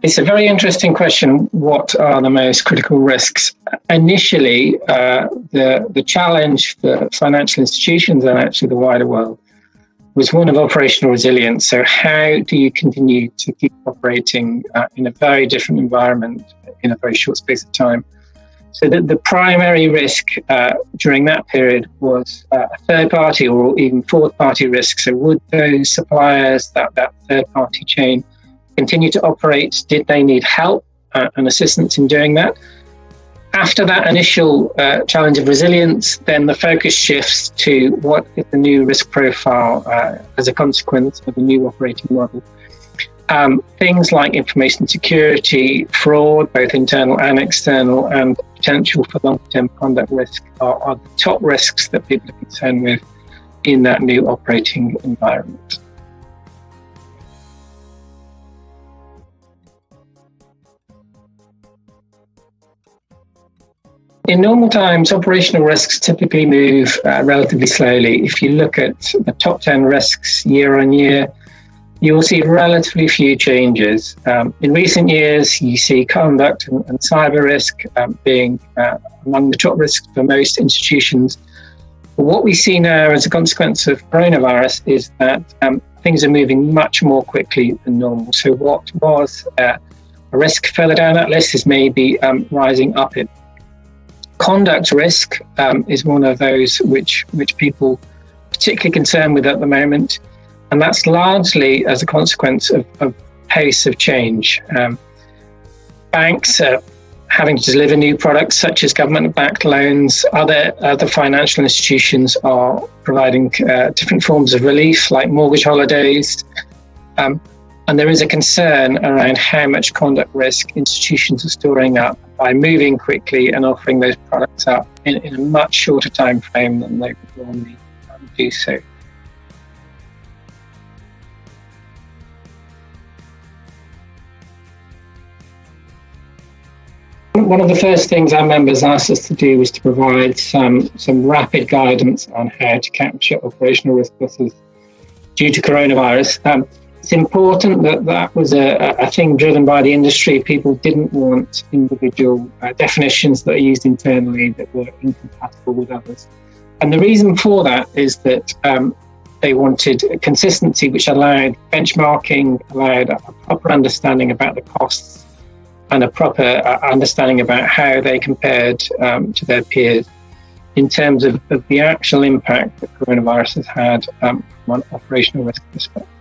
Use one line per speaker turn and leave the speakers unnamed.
It's a very interesting question. What are the most critical risks? Initially, the challenge for financial institutions and actually the wider world was one of operational resilience. So how do you continue to keep operating in a very different environment in a very short space of time? So the primary risk during that period was a third-party or even fourth-party risk. So would those suppliers, that third-party chain, continue to operate? Did they need help and assistance in doing that? After that initial challenge of resilience, then the focus shifts to what is the new risk profile as a consequence of the new operating model. Things like information security, fraud, both internal and external, and potential for long-term conduct risk are the top risks that people are concerned with in that new operating environment. In normal times, operational risks typically move relatively slowly. If you look at the top 10 risks year on year, you will see relatively few changes. In recent years, you see conduct and cyber risk being among the top risks for most institutions. But what we see now as a consequence of coronavirus is that things are moving much more quickly than normal. So what was a risk further down that list is maybe rising up it. Conduct risk is one of those which people are particularly concerned with at the moment, and that's largely as a consequence of pace of change. Banks are having to deliver new products such as government-backed loans. Other financial institutions are providing different forms of relief like mortgage holidays. And there is a concern around how much conduct risk institutions are storing up by moving quickly and offering those products up in a much shorter time frame than they would normally do so. One of the first things our members asked us to do was to provide some rapid guidance on how to capture operational risk losses due to coronavirus. It's important that was a thing driven by the industry. People didn't want individual definitions that are used internally that were incompatible with others. And the reason for that is that they wanted consistency, which allowed benchmarking, allowed a proper understanding about the costs and a proper understanding about how they compared to their peers in terms of the actual impact that coronavirus has had from an operational risk perspective.